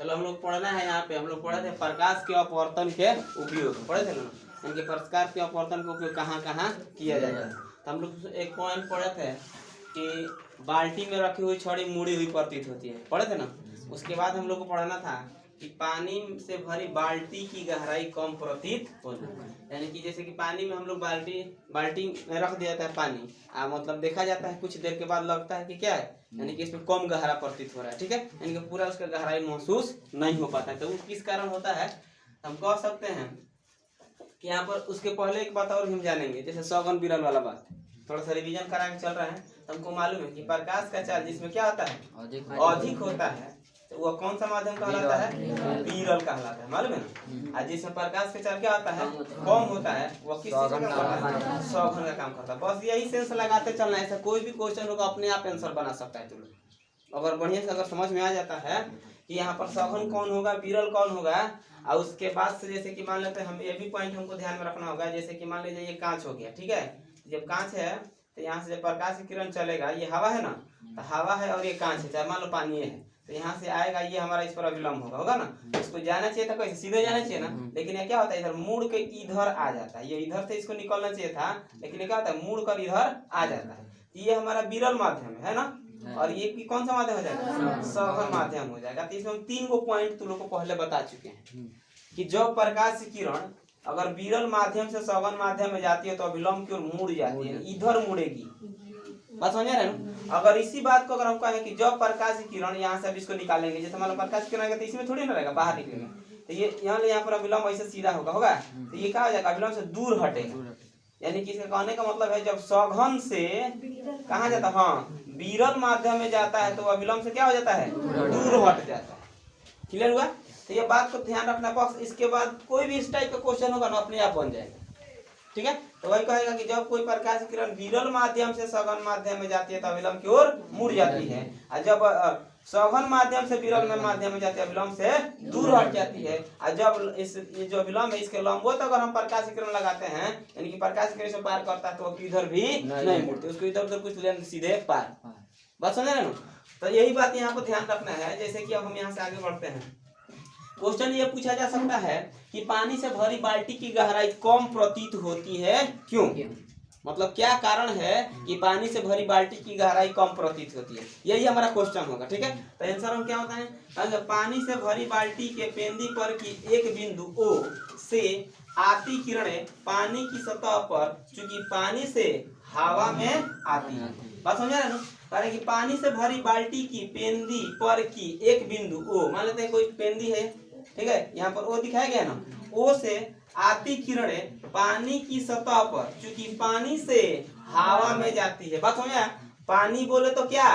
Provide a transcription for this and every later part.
चलो हम लोग पढ़ना है यहाँ पे, हम लोग पढ़े थे प्रकाश के अपवर्तन के उपयोग, पढ़े थे ना, इनके प्रकाश के अपवर्तन का उपयोग कहाँ कहाँ किया जाएगा। तो हम लोग एक पॉइंट पढ़े थे कि बाल्टी में रखी हुई छड़ी मुड़ी हुई प्रतीत होती है, पढ़े थे ना। उसके बाद हम लोग को पढ़ना था कि पानी से भरी बाल्टी की गहराई कम प्रतीत होना, यानी कि जैसे कि पानी में हम लोग बाल्टी में रख दिया जाता है पानी, मतलब देखा जाता है कुछ देर के बाद लगता है कि क्या है, यानी कि इसमें कम गहरा प्रतीत हो रहा है, ठीक है, यानी कि पूरा उसका गहराई महसूस नहीं हो पाता है। तो वो किस कारण होता है, हम कह सकते हैं कि यहाँ पर उसके पहले एक बात और हम जानेंगे, जैसे सौगन विरल वाला बात थोड़ा सा रिवीजन करा के चल रहा है। तो हमको मालूम है कि प्रकाश का चार्ज जिसमें क्या होता है, अधिक होता है, तो वह कौन सा माध्यम कहलाता है, विरल कहलाता है, मालूम है ना। और जिसमें प्रकाश का चार्ज क्या होता है, कम होता है, वह किस चीज का काम करता है, सौगन का काम करता है। बस यही सेंस लगाते चलना है, ऐसा कोई भी क्वेश्चन होगा अपने आप आंसर बना सकता है। तुम अगर बढ़िया से अगर समझ में आ जाता है कि यहाँ पर सौगन कौन होगा, विरल कौन होगा, और उसके बाद से जैसे कि मान लेते हैं हम, ये भी पॉइंट हमको ध्यान में रखना होगा, जैसे कि मान लीजिए ये कांच हो गया, ठीक है, जब कांच है तो यहाँ से जब प्रकाश की किरण चलेगा, ये हवा है ना, तो हवा है और ये कांच है, चाहे मान लो पानी है, तो यहाँ से आएगा, ये हमारा इस पर अविलंब होगा ना, इसको जाना चाहिए था कैसे, सीधे जाना चाहिए ना, लेकिन ये क्या होता है, इधर मुड़ के इधर आ जाता है, ये इधर से इसको निकलना चाहिए था, लेकिन ये क्या होता है, मुड़ कर इधर आ जाता है। ये हमारा विरल माध्यम है ना, और ये भी कौन सा माध्यम हो जाएगा, सौगन माध्यम हो जाएगा। तो इसमें हम 3 गो पॉइंट तुम लोग को पहले बता चुके हैं कि जब प्रकाश की किरण अगर विरल माध्यम से सौगन माध्यम में जाती है तो अविलंब की ओर मुड़ जाती है, इधर मुड़ेगी, बात समझ रहे ना। अगर इसी बात को अगर हम कहें कि जब प्रकाश की किरण यहाँ से अब इसको निकालेंगे, जैसे मान लो प्रकाश की किरण आएगा तो इसमें थोड़ी ना रहेगा, बाहर निकलेगा, तो ये यहाँ पर अविलंब ऐसे सीधा होगा, तो ये क्या हो जाएगा, अविलंब से दूर हटेगा, यानी कि इसका कहने का मतलब है जब सौगन से कहाँ जाता है, हाँ विरल माध्यम में जाता है तो अविलंब से क्या हो जाता है, दूर हट जाता है। क्लियर हुआ। तो ये बात को ध्यान रखना, बस इसके बाद कोई भी इस टाइप का क्वेश्चन होगा ना अपने आप बन जाएगा, ठीक है। तो वही कहेगा कि जब कोई प्रकाश की किरण विरल माध्यम से सौगन माध्यम में जाती है तो अविलंब की ओर मुड़ जाती है, और जब सौगन माध्यम से विरल माध्यम में जाती है अविलंब से दूर हट जाती है। और जब इस जो अविलंब है इसके लंबवत अगर हम प्रकाश की किरण लगाते हैं, यानी कि प्रकाश की किरण से पार करता है तो इधर भी नहीं मुड़ती, उसको इधर उधर कुछ लेन सीधे पार, बात समझ रहे ना। तो यही बात यहाँ पर ध्यान रखना है। जैसे कि अब हम यहाँ से आगे बढ़ते हैं, क्वेश्चन ये पूछा जा सकता है कि पानी से भरी बाल्टी की गहराई कम प्रतीत होती है, क्यों, मतलब क्या कारण है कि पानी से भरी बाल्टी की गहराई कम प्रतीत होती है, यही हमारा क्वेश्चन होगा, ठीक है। तो आंसर हम क्या होता है, अगर पानी से भरी बाल्टी के पेंदी पर की एक बिंदु O से आती किरणें पानी की सतह पर, चूंकि पानी से हवा में आती है, बात समझ रहे ना। कारण कि पानी से भरी बाल्टी की पेंदी पर की एक बिंदु O, मान लेते हैं कोई पेंदी है, ठीक है, यहाँ पर O दिखाया गया ना, O से आती किरणें पानी की सतह पर, चूंकि पानी से हवा में जाती है, बात समझा। पानी बोले तो क्या,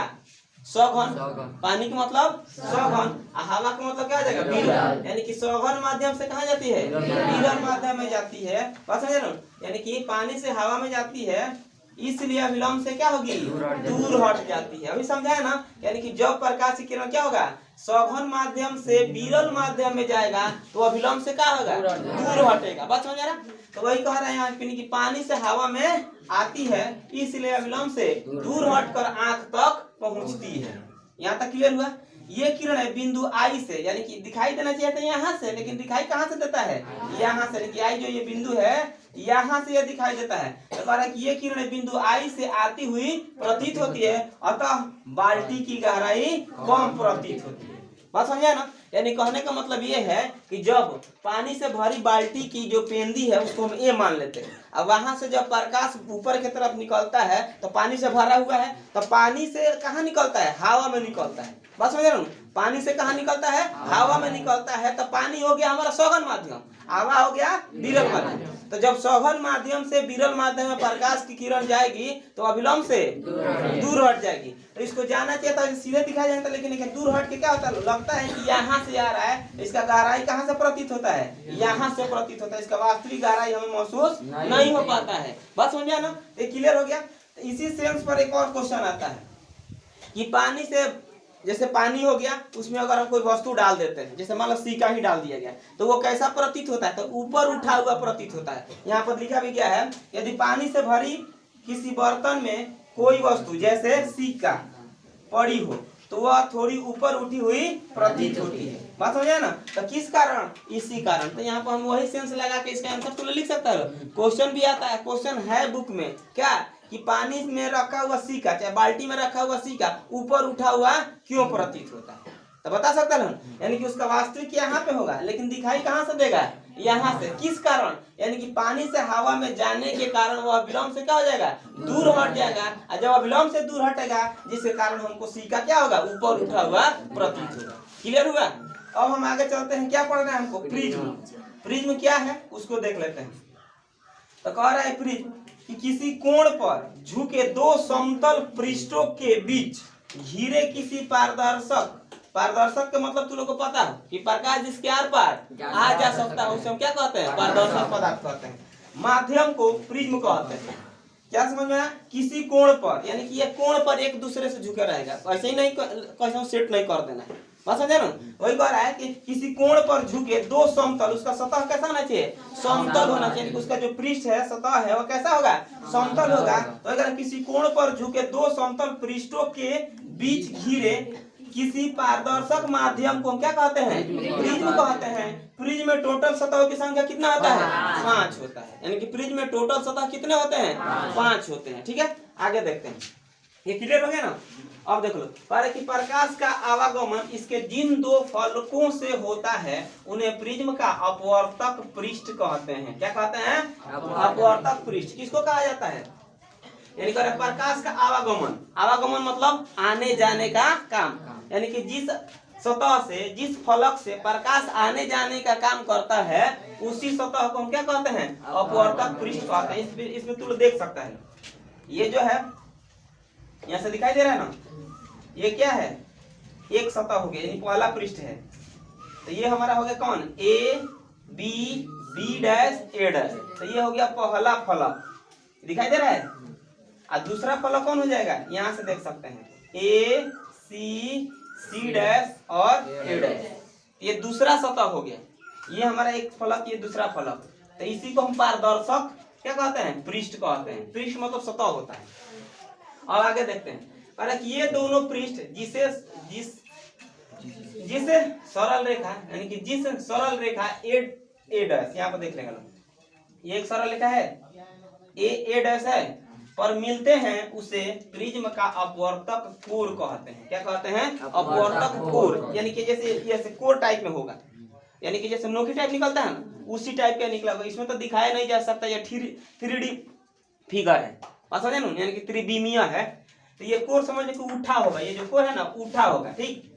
सौगन, पानी का मतलब सौगन, हवा का मतलब क्या हो जाएगा, विरल, यानी कि सौगन माध्यम से कहाँ जाती है, विरल माध्यम में जाती है, बात समझे ना। यानी कि पानी से हवा में जाती है, इसलिए अविलंब से क्या होगी, दूर हट जाती है, अभी समझा है ना। यानी कि जब प्रकाश की किरण क्या होगा, सौगन माध्यम से विरल माध्यम में जाएगा तो अविलंब से क्या होगा, दूर हटेगा, बात समझ रहा। तो वही कह रहे हैं यहाँ कि पानी से हवा में आती है इसलिए अविलंब से दूर हटकर आंख तक पहुंचती है। यहाँ तक क्लियर हुआ। ये किरण है बिंदु आई से, यानी कि दिखाई देना चाहिए था यहाँ से, लेकिन दिखाई कहाँ से देता है, यहाँ से, लेकिन आई जो ये बिंदु है यहाँ से ये दिखाई देता है। तो कह रहा है कि ये किरण बिंदु आई से आती हुई प्रतीत होती है, अतः बाल्टी की गहराई कम प्रतीत होती है, बात समझा ना। यानी कहने का मतलब ये है कि जब पानी से भरी बाल्टी की जो पेंदी है उसको हम ए मान लेते हैं, अब वहां से जब प्रकाश ऊपर की तरफ निकलता है तो पानी से भरा हुआ है, तो पानी से कहाँ निकलता है, हवा में निकलता है, बस समझ रहे हो। पानी से कहाँ निकलता है, हवा में निकलता है, तो पानी हो गया हमारा सौगन माध्यम, हवा हो गया विरल माध्यम। तो जब सौगन माध्यम से विरल माध्यम में प्रकाश की किरण जाएगी तो अविलंब से दूर हट जाएगी। तो इसको जाना चाहिए था सीधे दिखाया जाता, लेकिन दूर हट के क्या होता है, लगता है कि यहाँ से आ रहा है, इसका गहराई कहाँ से प्रतीत होता है, यहाँ से प्रतीत होता है, इसका वास्तविक गहराई हमें महसूस नहीं हो पाता है, बात समझिए ना। ये क्लियर हो गया। तो इसी सेंस पर एक और क्वेश्चन आता है कि पानी से, जैसे पानी हो गया उसमें अगर हम कोई वस्तु डाल देते हैं, जैसे मान लो सिक्का ही डाल दिया गया, तो वो कैसा प्रतीत होता है, तो ऊपर उठा हुआ प्रतीत होता है। यहाँ पर लिखा भी गया है, यदि पानी से भरी किसी बर्तन में कोई वस्तु जैसे सिक्का पड़ी हो तो वह थोड़ी ऊपर उठी हुई प्रतीत होती है। बात हो जाए ना। तो किस कारण? इसी कारण। तो यहाँ पर हम वही सेंस लगा के इसका आंसर तो लिख सकता है। क्वेश्चन भी आता है, क्वेश्चन है बुक में क्या कि पानी में रखा हुआ सिक्का, चाहे बाल्टी में रखा हुआ सिक्का ऊपर उठा हुआ क्यों प्रतीत होता है, तो बता सकता है। यानी कि उसका वास्तविक यहाँ पे होगा, लेकिन दिखाई कहाँ से देगा? यहाँ से। किस कारण? यानी कि पानी से हवा में जाने के कारण वह विलोम से क्या हो जाएगा? दूर हट जाएगा। और जब विलोम से दूर हटेगा, जिसके कारण हमको सिक्का क्या होगा? ऊपर उठा हुआ प्रतीत होगा। क्लियर हुआ? अब हम आगे चलते हैं। क्या पढ़ना है हमको? प्रिज्म। प्रिज्म क्या है उसको देख लेते हैं। तो कह रहा है प्रिज्म कि किसी कोण पर झुके दो समतल पृष्ठों के बीच घिरे किसी पारदर्शक, पारदर्शक का मतलब तुम लोग को पता है कि प्रकाश जिसके आर पार आ जा सकता है उसे हम क्या कहते हैं? पारदर्शक पदार्थ कहते हैं। माध्यम को प्रिज्म कहते हैं। क्या समझ में आया? किसी कोण पर, यानी कि ये कोण पर एक दूसरे से झुके रहेगा, ऐसे ही नहीं कैसे सेट नहीं कर देना है। बस समझे ना। वही कह रहा है कि किसी कोण पर झुके दो समतल, उसका सतह कैसा होना चाहिए? समतल होना चाहिए। उसका जो पृष्ठ है, सतह है, वो कैसा होगा? समतल होगा। तो अगर किसी कोण पर झुके दो समतल पृष्ठों के बीच घिरे किसी पारदर्शक माध्यम को हम क्या कहते हैं? प्रिज्म कहते हैं। प्रिज्म में टोटल सतहों की संख्या कितना होता है? 5 होता है। यानी कि प्रिज्म में टोटल सतह कितने होते हैं? 5 होते हैं। ठीक है, आगे देखते हैं। ये क्लियर हो गया ना। अब देख लो, पर कि प्रकाश का आवागमन इसके जिन दो फलकों से होता है उन्हें प्रिज्म का अपवर्तक पृष्ठ कहते हैं। क्या कहते हैं? अपवर्तक पृष्ठ। किसको कहा जाता है? यानी कि प्रकाश का आवागमन, आवागमन मतलब आने जाने का काम। यानी कि जिस सतह से, जिस फलक से प्रकाश आने जाने का काम करता है, उसी सतह को हम क्या कहते हैं? अपवर्तक पृष्ठ कहते हैं। इसमें तू लोग देख सकता है, ये जो है यहाँ से दिखाई दे रहा है ना, ये क्या है? एक सतह हो गया, यानी पहला पृष्ठ है। तो ये हमारा हो गया कौन? A B, B dash, A dash. तो ये हो गया पहला फलक, दिखाई दे रहा है। और दूसरा फलक कौन हो जाएगा? यहाँ से देख सकते हैं, ए सी, सी डैश और ए डैश। ये दूसरा सतह हो गया। ये हमारा एक फलक, ये दूसरा फलक। तो इसी को हम पारदर्शक क्या कहते हैं? पृष्ठ कहते हैं। पृष्ठ मतलब सतह होता है। अब आगे देखते हैं। पर ये दोनों पृष्ठ जिसे सरल रेखा, यानी कि जिस सरल रेखा ए डैश, यहाँ पर देख लेगा, ये एक सरल रेखा है, ए डैश है, पर मिलते हैं, उसे प्रिज्म का अपवर्तक कोण कहते हैं। क्या कहते हैं? अपवर्तक कोण। यानी कि जैसे कोर टाइप में होगा, यानी कि जैसे नोकी टाइप निकलता है ना, उसी टाइप का निकला होगा। इसमें तो दिखाया नहीं जा सकता, ये 3D फिगर है, समझे ना, यानी कि त्रिविमीय है। तो ये कोर समझ लो कि उठा होगा, ये जो कोर है ना उठा होगा। ठीक,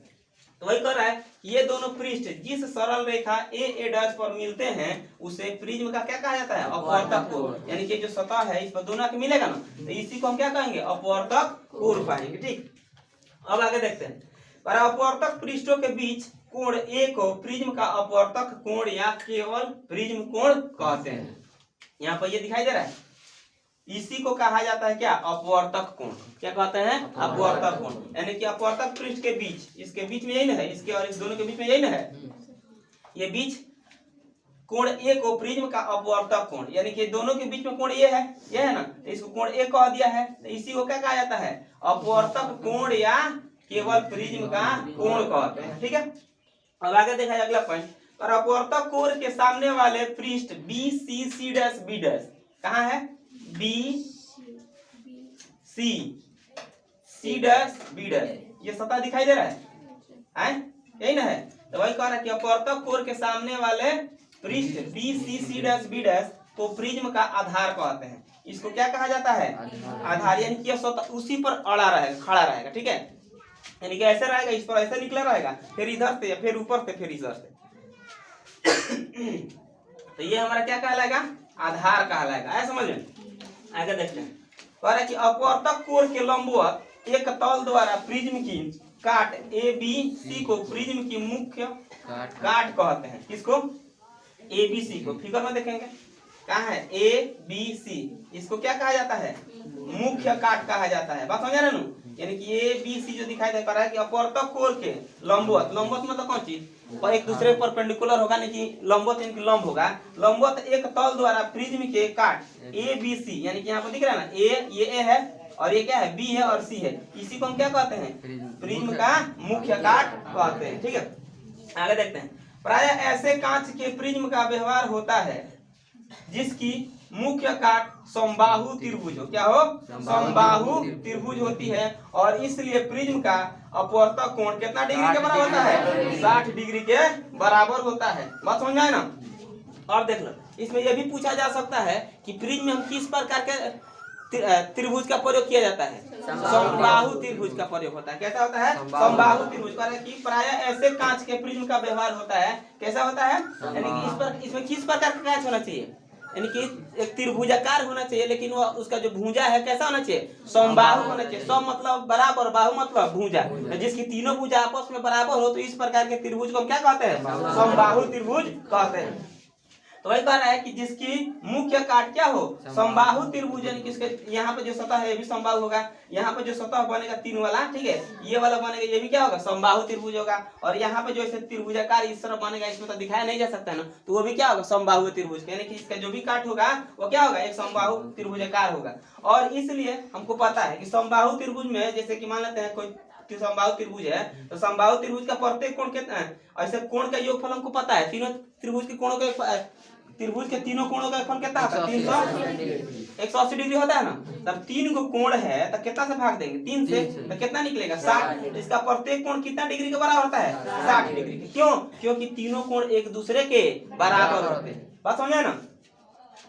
तो वही कर रहा है, ये दोनों पृष्ठ जिस सरल रेखा ए डैश पर मिलते हैं उसे प्रिज्म का क्या कहा जाता है? अपवर्तक कोण। यानी कि जो सतह है इस पर दोनों के मिलेगा ना, तो इसी को हम क्या कहेंगे? अपवर्तक कोण पाएंगे। ठीक, अब आगे देखते हैं। पर अपवर्तक पृष्ठों के बीच कोण ए को प्रिज्म का अपवर्तक कोण या केवल प्रिज्म कोण कहते हैं। यहाँ पर ये दिखाई दे रहा है, इसी को कहा जाता है क्या? अपवर्तक कोण। क्या कहते हैं? अपवर्तक कोण। यानी कि अपवर्तक पृष्ठ के बीच, इसके बीच में यही ना है, इसके और इस दोनों के बीच में यही ना है, ये बीच कोण ए को प्रिज्म का अपवर्तक कोण, यानी कि दोनों के बीच में कोण ए है, ये है ना, तो इसको कोण ए कह दिया है। तो इसी को क्या कहा जाता है? अपवर्तक कोण या केवल प्रिज्म का कोण कहते हैं। ठीक है, अब आगे देखा जाए अगला पॉइंट। और अपवर्तक कोण के सामने वाले पृष्ठ B C, C dash, B dash कहाँ है? B C, C dash, B dash, ये सतह दिखाई दे रहा है, यही ना है। तो वही कह रहा है कि अपवर्तक कोण के सामने वाले पृष्ठ B C, C dash, B dash को प्रिज्म का आधार कहते हैं। इसको क्या कहा जाता है? आधार। यानी कि सतह उसी पर अड़ा रहेगा, खड़ा रहेगा। ठीक है, यानी कि ऐसे रहेगा, इस पर ऐसे निकला रहेगा, फिर इधर से, फिर ऊपर से, फिर इधर से। तो ये हमारा क्या कहलाएगा? आधार कहलाएगा। ऐसा समझ में। आगे देखते हैं। कह रहा है कि अपवर्तक कोण के लंबवत एक तल द्वारा प्रिज्म की काट ए बी सी को प्रिज्म की मुख्य काट कहते हैं। किसको? ए बी सी को। फिगर में देखेंगे कहाँ है? ए बी सी, इसको क्या कहा जाता है? मुख्य काट कहा जाता है। बात समझ रहे ना? यानी कि ए बी सी जो दिखाई दे रहा है कि अपवर्तक कोण के लंबवत, लंबवत मतलब कौन चीज? और एक दूसरे पर परपेंडिकुलर होगा, नहीं कि लंबवत यानी कि लंब होगा। लंबवत एक तल द्वारा प्रिज्म के काट ए बी सी, यानी कि यहाँ पर दिख रहा है ना, ये ए है और ये क्या है बी है और सी है, इसी को हम क्या कहते हैं प्रिज्म का मुख्य काट कहते हैं। ठीक है, आगे देखते हैं। प्रायः ऐसे कांच के प्रिज्म का व्यवहार होता है जिसकी मुख्य काट समबाहु त्रिभुज हो। क्या हो? समबाहु त्रिभुज होती है और इसलिए प्रिज्म का अपवर्तक कोण कितना डिग्री के बराबर होता है? 60 डिग्री के बराबर होता है। बात समझ में आए ना? और देख लो, इसमें यह भी पूछा जा सकता है कि प्रिज्म में हम किस प्रकार के त्रिभुज का प्रयोग किया जाता है? समबाहु त्रिभुज का प्रयोग होता है। कैसा होता है? समबाहु त्रिभुज का। कि प्रायः ऐसे कांच के प्रिज्म का व्यवहार होता है। कैसा होता है? यानी कि इस पर इसमें किस प्रकार का कांच होना चाहिए? यानी कि एक त्रिभुजाकार होना चाहिए, लेकिन वो उसका जो भुजा है कैसा होना चाहिए? समबाहु होना चाहिए। सम मतलब बराबर, बाहु मतलब भुजा, जिसकी तीनों भुजा आपस में बराबर हो, तो इस प्रकार के त्रिभुज को हम क्या कहते हैं? समबाहु त्रिभुज कहते हैं। तो वही कह रहा है कि जिसकी मुख्य काट क्या हो? समबाहु त्रिभुज। यानी कि इसके यहाँ पे जो सतह है ये भी समबाहु होगा, यहाँ पे जो सतह बनेगा तीन वाला, ठीक है, ये वाला बनेगा, ये भी क्या होगा? समबाहु त्रिभुज होगा। और यहाँ पे जो ऐसे त्रिभुजाकार इस तरह बनेगा, इसमें तो दिखाया नहीं जा सकता ना, तो वो भी क्या होगा? समबाहु त्रिभुज। यानी कि इसका जो भी काट होगा वो क्या होगा? एक समबाहु त्रिभुजाकार होगा। और इसलिए हमको पता है कि समबाहु त्रिभुज में जैसे कि मान लेते हैं कोई समबाहु त्रिभुज है, तो समबाहु त्रिभुज का प्रत्येक कोण कितना है? ऐसे कोण का योगफल हमको पता है। तीनों त्रिभुज के कोणों का, त्रिभुज के तीनों कोणों का योगफल कितना होता है? 180 डिग्री होता है ना। तब 3 को कोण है तो कितना से भाग देंगे? 3 से, तो कितना निकलेगा? 60। इसका प्रत्येक कोण कितना डिग्री के बराबर होता है? 60 डिग्री के। क्यों? क्योंकि तीनों कोण एक दूसरे के बराबर होते हैं। बात समझे ना?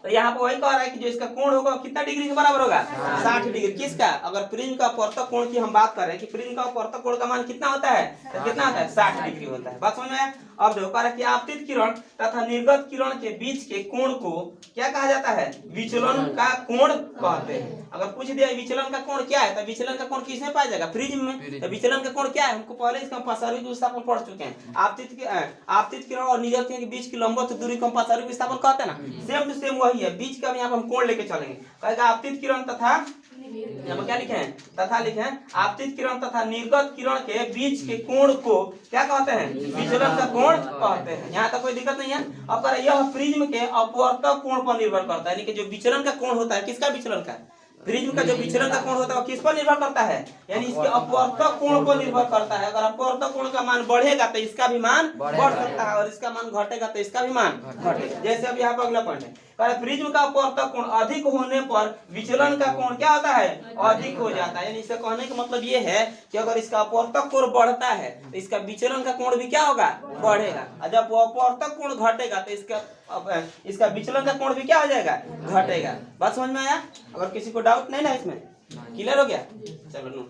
तो यहाँ पे वही कह रहा है कि जो इसका कोण होगा कितना डिग्री के बराबर होगा? 60 डिग्री। किसका? अगर प्रिज्म का अपवर्तक कोण की हम बात कर रहे हैं कि प्रिज्म का अपवर्तक कोण का मान कितना होता है, तो कितना होता है? 60 डिग्री होता है। बात समझ में आया? अब देखो कह रहा है कि आपतित किरण तथा निर्गत किरण के बीच के कोण को क्या कहा जाता है? विचलन का कोण कहते हैं। अगर पूछ दिया विचलन का कोण क्या है, तो विचलन का कोण किसमें पाया जाएगा? प्रिज्म में। तो विचलन का कोण क्या है? हमको पहले इसका पारस्परिक विस्थापन पढ़ चुके हैं। आपतित किरण और निर्गत किरण के बीच की लंबवत दूरी को हम पारस्परिक विस्थापन कहते हैं ना। सेम टू सेम वही है। बीच का यहाँ पर हम कोण लेके चलेंगे। कहेगा आपतित किरण तथा, यहाँ पर क्या लिखे हैं? तथा लिखे हैं। आपतित किरण तथा निर्गत किरण के बीच के कोण को क्या कहते हैं? विचलन का कोण कहते हैं। यहाँ तक कोई दिक्कत नहीं है। अब यह प्रिज्म के अपवर्तक कोण पर निर्भर करता है। यानी कि जो विचलन का कोण होता है, किसका विचलन का? प्रिज्म का जो विचलन का कोण होता है वो किस पर निर्भर करता है? यानी इसके अपवर्तक कोण पर निर्भर करता है। अगर अपवर्तक कोण का मान बढ़ेगा तो इसका भी मान बढ़ सकता है, और इसका मान घटेगा तो इसका भी मान घटेगा। जैसे अब यहाँ पर अगला पॉइंट है, प्रिज्म का अपवर्तक कोण अधिक होने पर विचलन का कोण क्या होता है? अधिक हो जाता है। यानी इसका कहने का मतलब ये है कि अगर इसका अपवर्तक कोण बढ़ता है तो इसका विचलन का कोण भी क्या होगा? बढ़ेगा। और जब वो अपवर्तक कोण घटेगा तो इसका विचलन का कोण भी क्या हो जाएगा? घटेगा। बात समझ में आया? अगर किसी को डाउट नहीं ना इसमें, क्लियर हो गया? चलो नो।